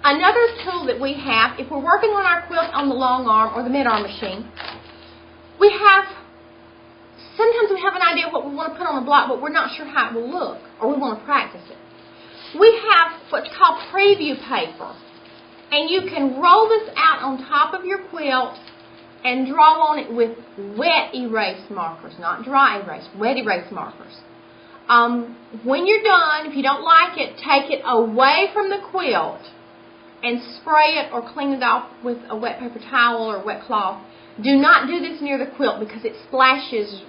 Another tool that we have, if we're working on our quilt on the long arm or the mid-arm machine, sometimes we have an idea of what we want to put on the block, but we're not sure how it will look, or we want to practice it. We have what's called preview paper, and you can roll this out on top of your quilt and draw on it with wet erase markers, not dry erase, wet erase markers. When you're done, if you don't like it, take it away from the quilt and spray it or clean it off with a wet paper towel or wet cloth. Do not do this near the quilt because it splashes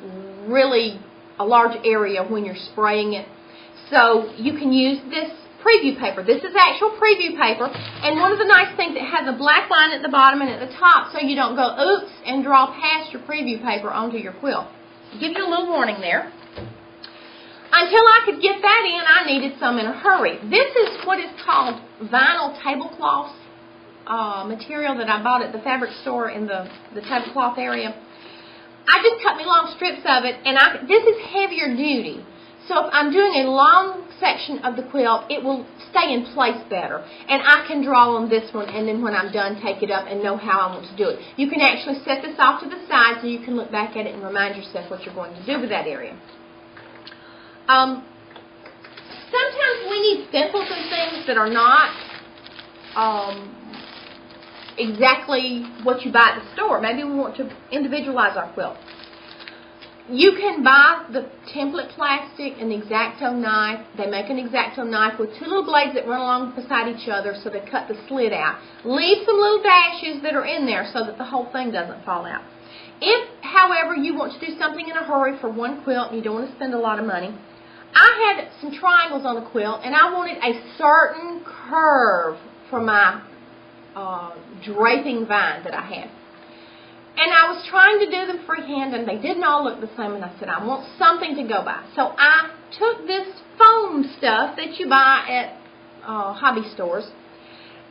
really a large area when you're spraying it. So you can use this preview paper. This is actual preview paper, and one of the nice things, it has a black line at the bottom and at the top so you don't go oops and draw past your preview paper onto your quilt. Give you a little warning there. Until I could get that in, I needed some in a hurry. This is what is called vinyl tablecloth material that I bought at the fabric store in the tablecloth area. I just cut me long strips of it, and this is heavier duty. So if I'm doing a long section of the quilt, it will stay in place better. And I can draw on this one, and then when I'm done, take it up and know how I want to do it. You can actually set this off to the side so you can look back at it and remind yourself what you're going to do with that area. Sometimes we need stencils and things that are not exactly what you buy at the store. Maybe we want to individualize our quilt. You can buy the template plastic and the X-Acto knife. They make an X-Acto knife with two little blades that run along beside each other so they cut the slit out. Leave some little dashes that are in there so that the whole thing doesn't fall out. If, however, you want to do something in a hurry for one quilt and you don't want to spend a lot of money, I had some triangles on the quilt and I wanted a certain curve for my draping vine that I had. And I was trying to do them freehand, and they didn't all look the same, and I said, I want something to go by. So I took this foam stuff that you buy at hobby stores,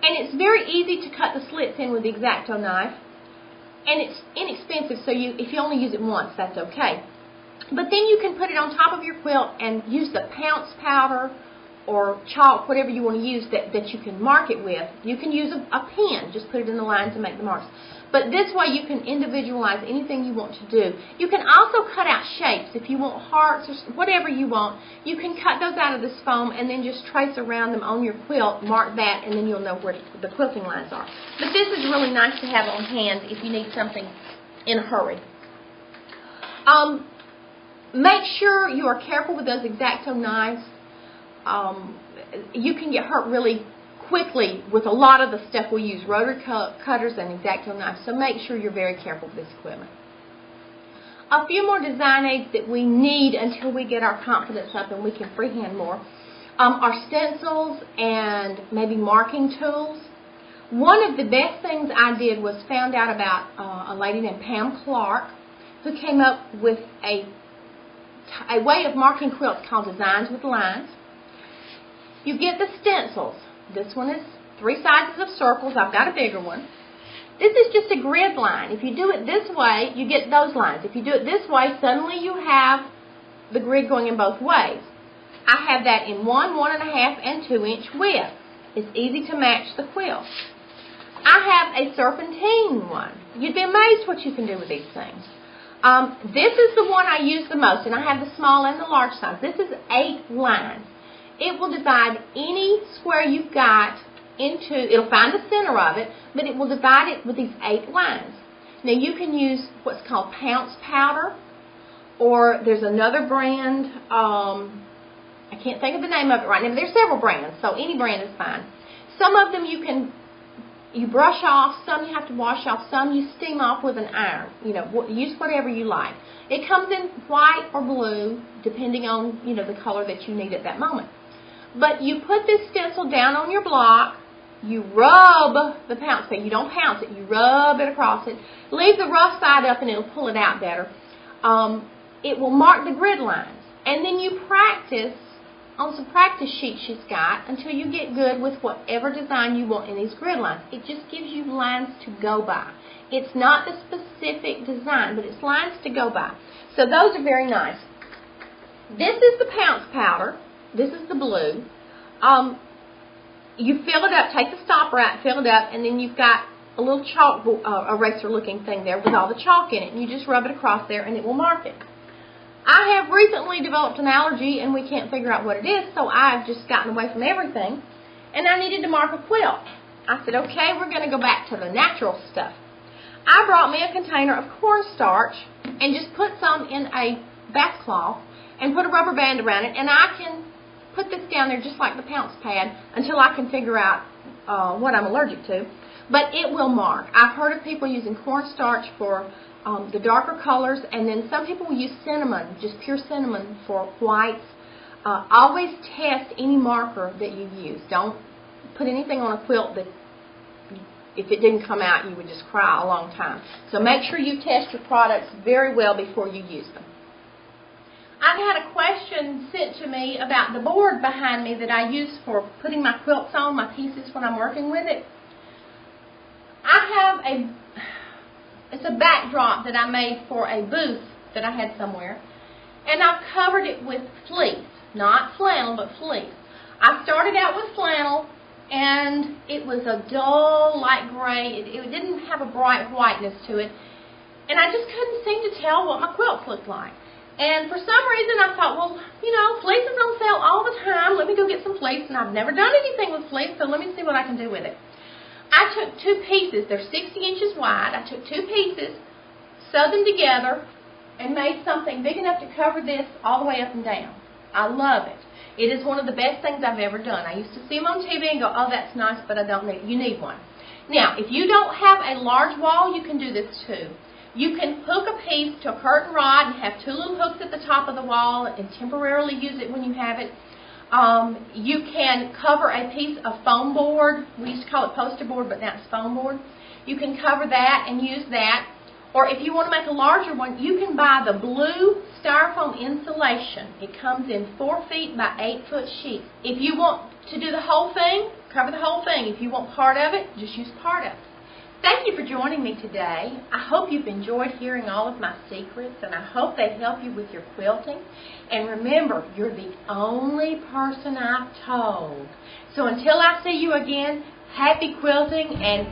and it's very easy to cut the slits in with the X-Acto knife, and it's inexpensive, so if you only use it once, that's okay. But then you can put it on top of your quilt and use the pounce powder or chalk, whatever you want to use that you can mark it with. You can use a pen, just put it in the lines and make the marks. But this way you can individualize anything you want to do. You can also cut out shapes. If you want hearts or whatever you want, you can cut those out of this foam and then just trace around them on your quilt, mark that, and then you'll know where the quilting lines are. But this is really nice to have on hand if you need something in a hurry. Make sure you are careful with those X-Acto knives. You can get hurt really quickly with a lot of the stuff we use, rotary cutters and X-Acto knives, so make sure you're very careful with this equipment. A few more design aids that we need until we get our confidence up and we can freehand more are stencils and maybe marking tools. One of the best things I did was found out about a lady named Pam Clark who came up with a way of marking quilts called Designs with Lines. You get the stencils. This one is 3 sizes of circles. I've got a bigger one. This is just a grid line. If you do it this way, you get those lines. If you do it this way, suddenly you have the grid going in both ways. I have that in 1, 1.5, and 2-inch width. It's easy to match the quilt. I have a serpentine one. You'd be amazed what you can do with these things. This is the one I use the most, and I have the small and the large size. This is 8 lines. It will divide any square you've got into, it'll find the center of it, but it will divide it with these 8 lines. Now you can use what's called pounce powder, or there's another brand, I can't think of the name of it right now, but there's several brands, so any brand is fine. Some of them you brush off, some you have to wash off, some you steam off with an iron. Use whatever you like. It comes in white or blue, depending on, the color that you need at that moment. But you put this stencil down on your block, you rub the pounce paper. You don't pounce it, you rub it across it. Leave the rough side up and it'll pull it out better. It will mark the grid lines. And then you practice on some practice sheets she's got until you get good with whatever design you want in these grid lines. It just gives you lines to go by. It's not the specific design, but it's lines to go by. So those are very nice. This is the pounce powder. This is the blue. you fill it up, take the stopper out, fill it up, and then you've got a little chalk eraser looking thing there with all the chalk in it, and you just rub it across there and it will mark it. I have recently developed an allergy and we can't figure out what it is, so I've just gotten away from everything, and I needed to mark a quilt. I said, okay, we're going to go back to the natural stuff. I brought me a container of cornstarch and just put some in a bath cloth and put a rubber band around it, and I can put this down there just like the pounce pad until I can figure out what I'm allergic to. But it will mark. I've heard of people using cornstarch for the darker colors, and then some people will use cinnamon, just pure cinnamon for whites. Always test any marker that you use. Don't put anything on a quilt that if it didn't come out you would just cry a long time. So make sure you test your products very well before you use them. I've had a question sent to me about the board behind me that I use for putting my quilts on, my pieces when I'm working with it. I have it's a backdrop that I made for a booth that I had somewhere, and I've covered it with fleece, not flannel, but fleece. I started out with flannel, and it was a dull light gray. It didn't have a bright whiteness to it, and I just couldn't seem to tell what my quilts looked like. And for some reason I thought, well, you know, fleece is on sale all the time. Let me go get some fleece, and I've never done anything with fleece, so let me see what I can do with it. I took two pieces. They're 60 inches wide. I took two pieces, sewed them together, and made something big enough to cover this all the way up and down. I love it. It is one of the best things I've ever done. I used to see them on TV and go, oh, that's nice, but I don't need it. You need one. Now, if you don't have a large wall, you can do this too. You can hook a piece to a curtain rod and have two little hooks at the top of the wall and temporarily use it when you have it. You can cover a piece of foam board. We used to call it poster board, but now it's foam board. You can cover that and use that. Or if you want to make a larger one, you can buy the blue styrofoam insulation. It comes in 4 feet by 8 foot sheets. If you want to do the whole thing, cover the whole thing. If you want part of it, just use part of it. Thank you for joining me today. I hope you've enjoyed hearing all of my secrets, and I hope they help you with your quilting. And remember, you're the only person I've told. So until I see you again, happy quilting, and